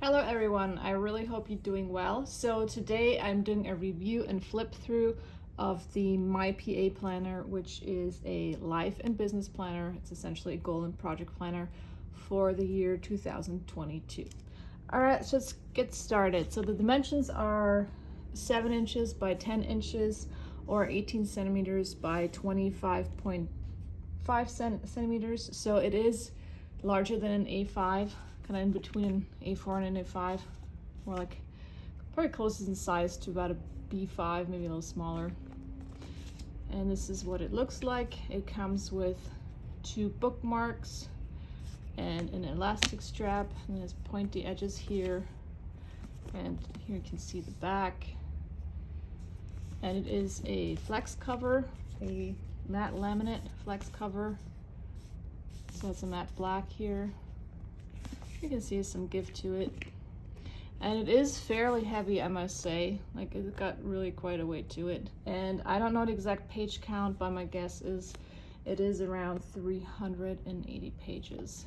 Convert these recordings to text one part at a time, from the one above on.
Hello everyone, I really hope you're doing well. So today I'm doing a review and flip through of the My PA Planner, which is a life and business planner. It's essentially a goal and project planner for the year 2022. All right, so let's get started. So the dimensions are 7 inches by 10 inches or 18 centimeters by 25.5 centimeters. So it is larger than an A5. Kind of in between an A4 and an A5, more like probably closest in size to about a B5, maybe a little smaller. And this is what it looks like. It comes with 2 bookmarks and an elastic strap, and there's pointy edges here, and here you can see the back. And it is a flex cover, a matte laminate flex cover. So it's a matte black here. You can see some give to it, and it is fairly heavy, I must say. Like, it's got really quite a weight to it, and I don't know the exact page count, but my guess is it is around 380 pages.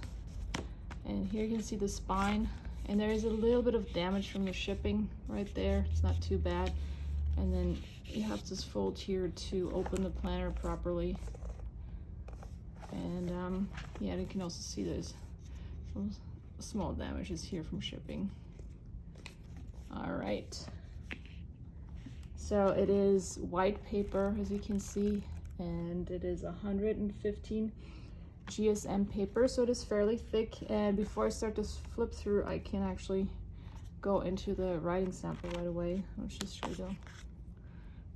And here you can see the spine, and there is a little bit of damage from the shipping right there. It's not too bad. And then you have this fold here to open the planner properly, and yeah, you can also see there's small damages here from shipping. All right, so it is white paper, as you can see, and it is 115 GSM paper, so it is fairly thick. And before I start this flip through, I can actually go into the writing sample right away. Let's just show you the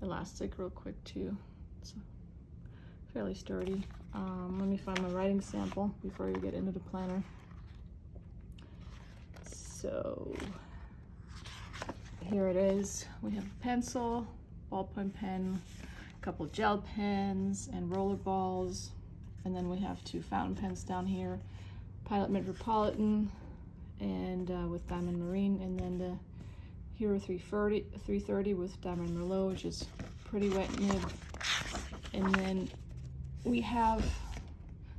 elastic real quick too. It's fairly sturdy. Let me find my writing sample before we get into the planner. So here it is. We have a pencil, ballpoint pen, a couple gel pens, and roller balls. And then we have 2 fountain pens down here, Pilot Metropolitan and with Diamond Marine, and then the Hero 330 with Diamond Merlot, which is pretty wet nib. And then we have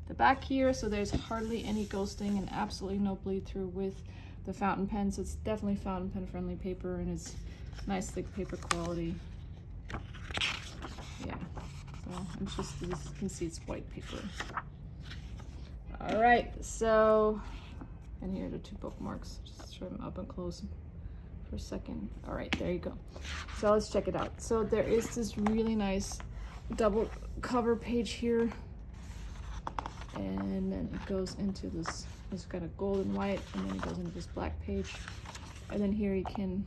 the back here, so there's hardly any ghosting and absolutely no bleed through with the fountain pen. So it's definitely fountain pen friendly paper, and it's nice thick paper quality. Yeah, so it's just, as you can see, it's white paper. All right, so, and here are the 2 bookmarks. Just show them up and close for a second. All right, there you go. So let's check it out. So there is this really nice double cover page here, and then it goes into this kind of gold and white, and then it goes into this black page. And then here you can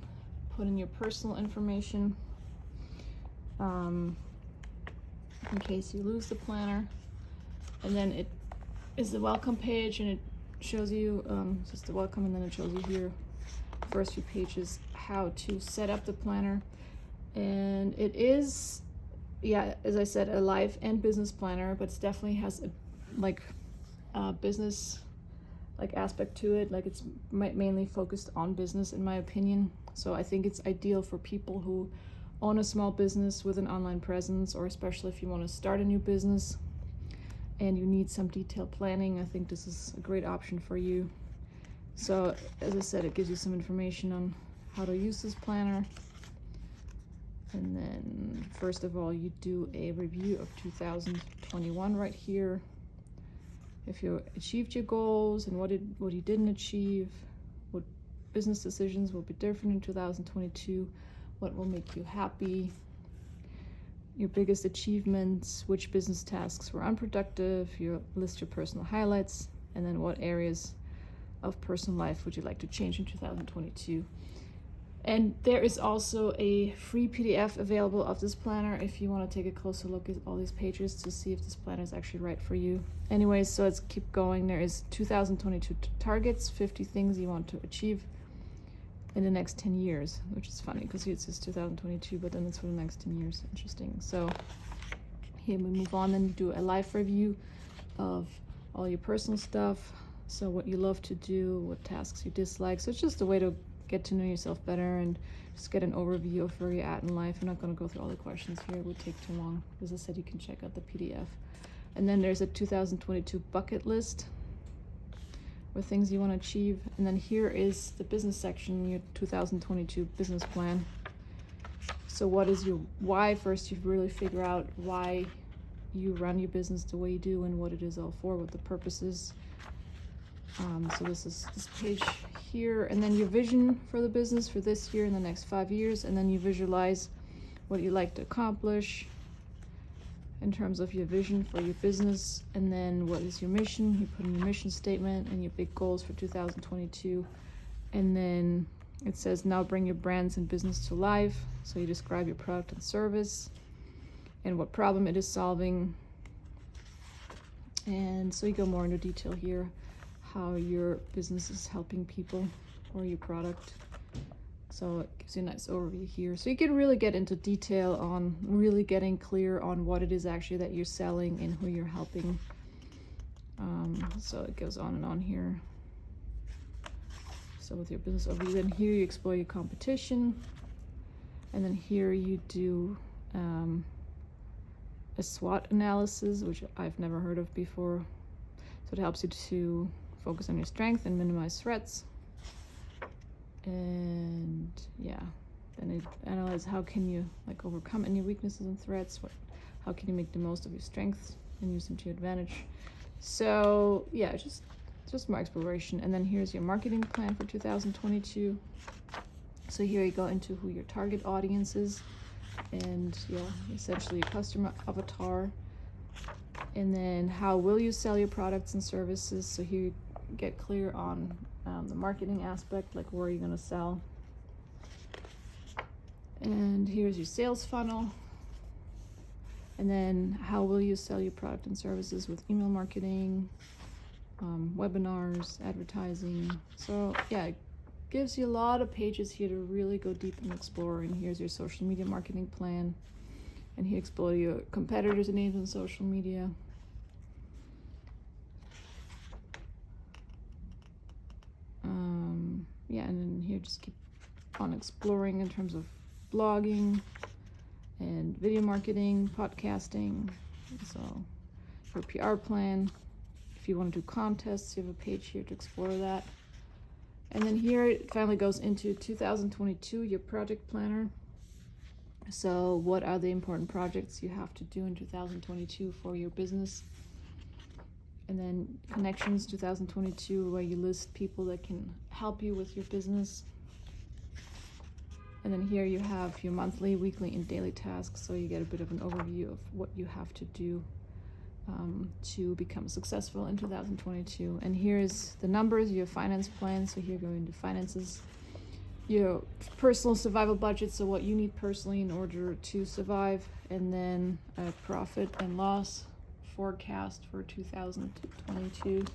put in your personal information in case you lose the planner. And then it is the welcome page, and it shows you just the welcome, and then it shows you here the first few pages how to set up the planner. And it is, yeah, as I said, a life and business planner, but it definitely has a business aspect to it. Like, it's mainly focused on business, in my opinion. So I think it's ideal for people who own a small business with an online presence, or especially if you want to start a new business and you need some detailed planning. I think this is a great option for you. So as I said, it gives you some information on how to use this planner. And then first of all, you do a review of 2021 right here. If you achieved your goals and what you didn't achieve, what business decisions will be different in 2022, what will make you happy, your biggest achievements, which business tasks were unproductive, you list your personal highlights, and then what areas of personal life would you like to change in 2022. And there is also a free PDF available of this planner if you want to take a closer look at all these pages to see if this planner is actually right for you. Anyways, so let's keep going. There is 2022 targets, 50 things you want to achieve in the next 10 years, which is funny because it says 2022, but then it's for the next 10 years. Interesting. So here we move on, and do a life review of all your personal stuff. So what you love to do, what tasks you dislike. So it's just a way to get to know yourself better and just get an overview of where you're at in life. I'm not going to go through all the questions here. It would take too long. As I said, you can check out the PDF. And then there's a 2022 bucket list. or things you want to achieve. And then here is the business section, your 2022 business plan. So what is your why? First, you really figure out why you run your business the way you do and what it is all for, what the purpose is. So this is this page here, and then your vision for the business for this year and the next 5 years, and then you visualize what you like to accomplish in terms of your vision for your business, and then what is your mission. You put in your mission statement and your big goals for 2022, and then it says now bring your brands and business to life. So you describe your product and service and what problem it is solving, and so you go more into detail here how your business is helping people or your product. So it gives you a nice overview here. So you can really get into detail on really getting clear on what it is actually that you're selling and who you're helping. So it goes on and on here. So with your business overview, then here you explore your competition. And then here you do a SWOT analysis, which I've never heard of before. So it helps you to focus on your strength and minimize threats. And yeah, then it analyzes how can you like overcome any weaknesses and threats, how can you make the most of your strengths and use them to your advantage. So yeah, just more exploration. And then here's your marketing plan for 2022. So here you go into who your target audience is, and yeah, essentially your customer avatar. And then how will you sell your products and services? So here you get clear on the marketing aspect, like where are you going to sell. And here's your sales funnel. And then how will you sell your product and services with email marketing, webinars, advertising. So yeah, it gives you a lot of pages here to really go deep and explore. And here's your social media marketing plan. And here explore your competitors' names on social media. Yeah, and then here just keep on exploring in terms of blogging and video marketing, podcasting. So your PR plan, if you want to do contests, you have a page here to explore that. And then here it finally goes into 2022, your project planner. So what are the important projects you have to do in 2022 for your business? And then connections 2022, where you list people that can help you with your business. And then here you have your monthly, weekly, and daily tasks. So you get a bit of an overview of what you have to do to become successful in 2022. And here's the numbers, your finance plan. So here going into finances, your personal survival budget. So what you need personally in order to survive. And then a profit and loss forecast for 2022.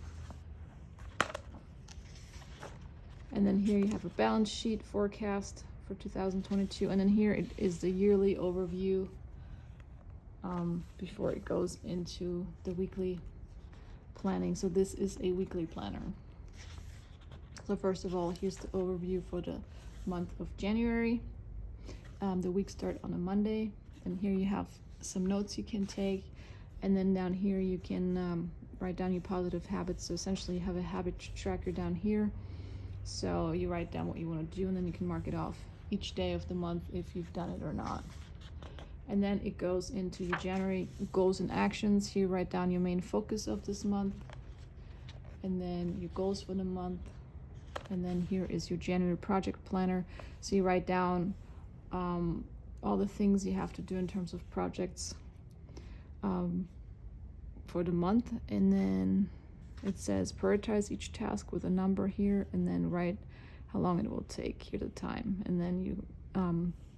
And then here you have a balance sheet forecast for 2022. And then here it is the yearly overview before it goes into the weekly planning. So this is a weekly planner. So first of all, here's the overview for the month of January. The weeks start on a Monday, and here you have some notes you can take. And then down here you can write down your positive habits. So essentially you have a habit tracker down here. So you write down what you want to do, and then you can mark it off each day of the month if you've done it or not. And then it goes into your January goals and actions. Here you write down your main focus of this month, and then your goals for the month. And then here is your January project planner. So you write down all the things you have to do in terms of projects for the month. And then it says prioritize each task with a number here, and then write how long it will take, here the time. And then you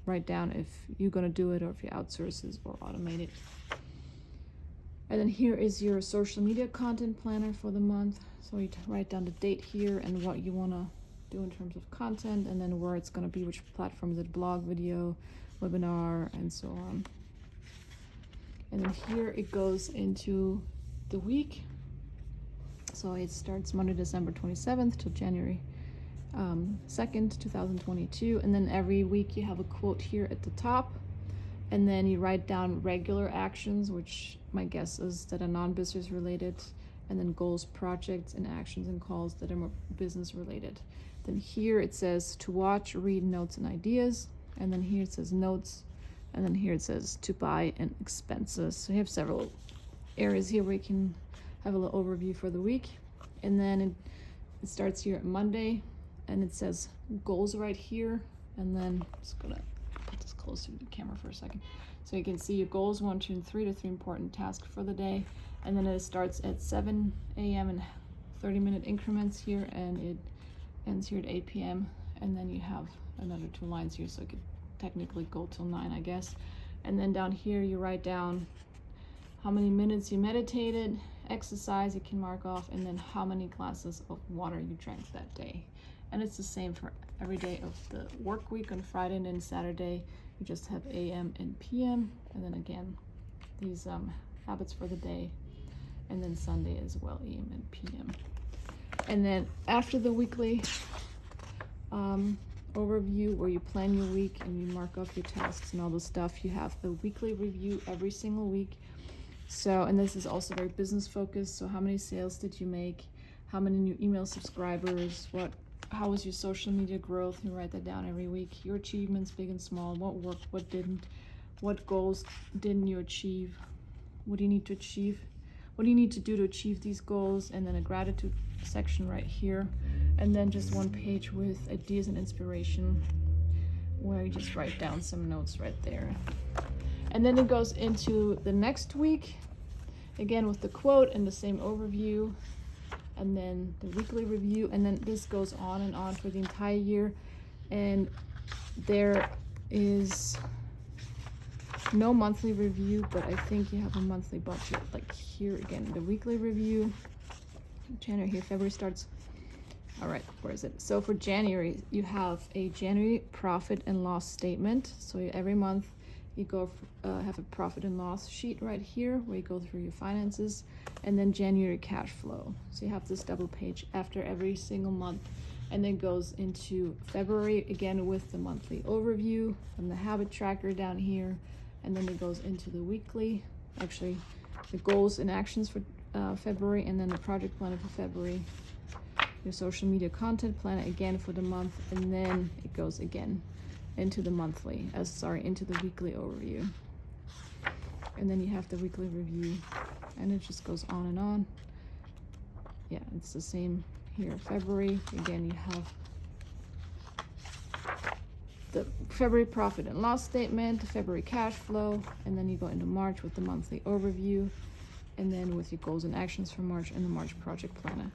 write down if you're going to do it or if you outsource it or automate it. And then here is your social media content planner for the month. So you write down the date here and what you want to do in terms of content, and then where it's going to be, which platform is it, blog, video, webinar, and so on. And then here it goes into the week. So it starts Monday, December 27th till January 2nd, 2022. And then every week you have a quote here at the top. And then you write down regular actions, which my guess is that are non-business related. and then goals, projects, and actions and calls that are more business related. Then here it says to watch, read, notes, and ideas. And then here it says notes. And then here it says to buy and expenses. So you have several areas here where you can have a little overview for the week. And then it starts here at Monday, and it says goals right here. And then I'm just gonna put this closer to the camera for a second. So you can see your goals 1, 2, and 3, the 3 important tasks for the day. And then it starts at 7 a.m. in 30-minute increments here, and it ends here at 8 p.m. And then you have another 2 lines here, so it could technically go till 9, I guess. And then down here you write down how many minutes you meditated, exercise you can mark off, and then how many glasses of water you drank that day. And it's the same for every day of the work week. On Friday and then Saturday you just have AM and PM, and then again these habits for the day, and then Sunday as well, AM and PM. And then after the weekly overview where you plan your week and you mark off your tasks and all the stuff, you have a weekly review every single week. So, and this is also very business focused. So how many sales did you make? How many new email subscribers? How was your social media growth? You write that down every week. Your achievements, big and small. What worked, what didn't? What goals didn't you achieve? What do you need to achieve? What do you need to do to achieve these goals? And then a gratitude section right here. And then just 1 page with ideas and inspiration where you just write down some notes right there. And then it goes into the next week, again with the quote and the same overview, and then the weekly review, and then this goes on and on for the entire year. And there is no monthly review, but I think you have a monthly budget. Like here again, the weekly review, January here, February starts. All right, where is it? So for January, you have a January profit and loss statement. So every month you go have a profit and loss sheet right here where you go through your finances, and then January cash flow. So you have this double page after every single month, and then goes into February again with the monthly overview and the habit tracker down here, and then it goes into the weekly, actually the goals and actions for February, and then the project planner for February, your social media content planner again for the month, and then it goes again into the monthly, into the weekly overview. And then you have the weekly review, and it just goes on and on. Yeah, it's the same here. February, again, you have the February profit and loss statement, the February cash flow, and then you go into March with the monthly overview, and then with your goals and actions for March and the March project planner.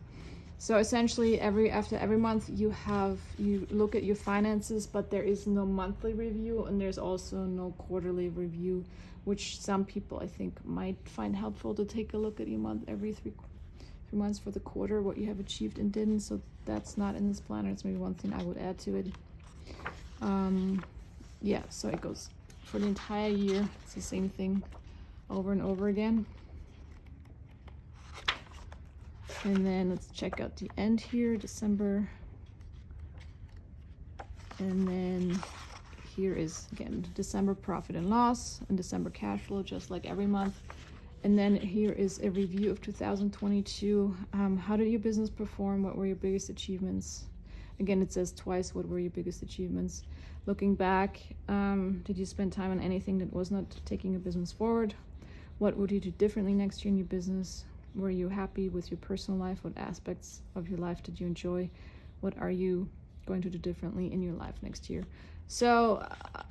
So essentially after every month you look at your finances, but there is no monthly review, and there's also no quarterly review, which some people I think might find helpful to take a look at your month every 3 months for the quarter, what you have achieved and didn't. So that's not in this planner. It's maybe one thing I would add to it. Yeah, so it goes for the entire year. It's the same thing over and over again. And then let's check out the end here, December. And then here is again December profit and loss and December cash flow, just like every month. And then here is a review of 2022. How did your business perform? What were your biggest achievements? Again, it says twice, what were your biggest achievements? Looking back, did you spend time on anything that was not taking your business forward? What would you do differently next year in your business? Were you happy with your personal life? What aspects of your life did you enjoy? What are you going to do differently in your life next year? So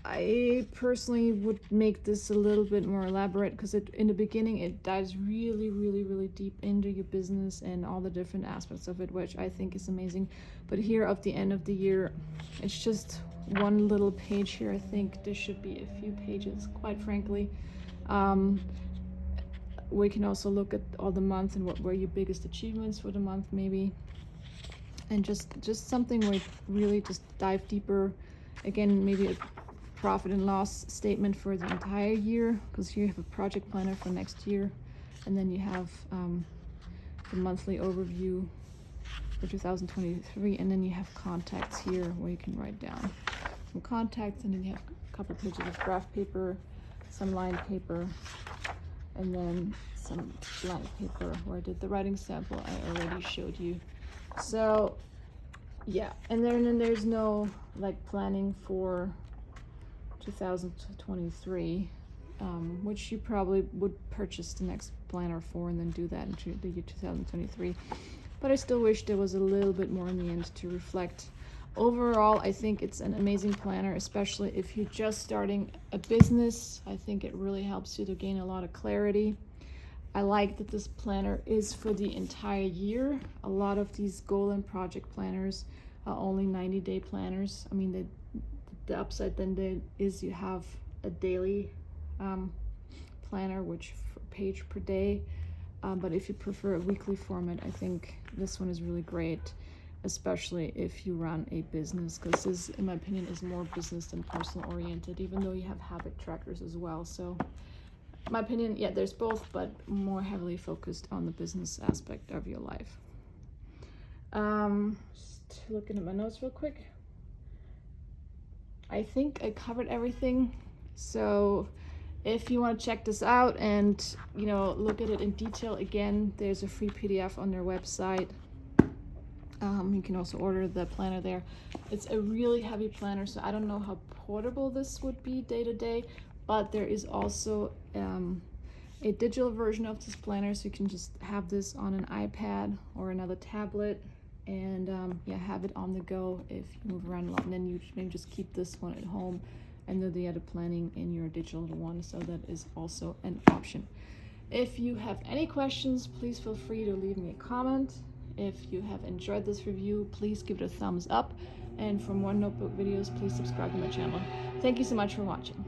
I personally would make this a little bit more elaborate, because in the beginning it dives really deep into your business and all the different aspects of it, which I think is amazing. But here at the end of the year, it's just one little page here. I think there should be a few pages, quite frankly. We can also look at all the month and what were your biggest achievements for the month maybe, and just something where you really just dive deeper. Again, maybe a profit and loss statement for the entire year, because here you have a project planner for next year, and then you have the monthly overview for 2023, and then you have contacts here where you can write down some contacts, and then you have a couple pages of graph paper, some lined paper, and then some blank paper where I did the writing sample I already showed you. So yeah, and then there's no like planning for 2023, which you probably would purchase the next planner for and then do that into the year 2023. But I still wish there was a little bit more in the end to reflect. Overall, I think it's an amazing planner, especially if you're just starting a business. I think it really helps you to gain a lot of clarity. I like that this planner is for the entire year. A lot of these goal and project planners are only 90-day planners. I mean, the upside then is you have a daily planner, which page per day. But if you prefer a weekly format, I think this one is really great, especially if you run a business, because this, in my opinion, is more business than personal oriented, even though you have habit trackers as well. So in my opinion, yeah, there's both, but more heavily focused on the business aspect of your life. Just looking at my notes real quick. I think I covered everything. So if you want to check this out and, you know, look at it in detail, again, there's a free PDF on their website. You can also order the planner there. It's a really heavy planner, so I don't know how portable this would be day to day, but there is also a digital version of this planner, so you can just have this on an iPad or another tablet and yeah, have it on the go if you move around a lot. And then you maybe just keep this one at home and do the other planning in your digital one, so that is also an option. If you have any questions, please feel free to leave me a comment. If you have enjoyed this review, please give it a thumbs up, and for more notebook videos, please subscribe to my channel. Thank you so much for watching.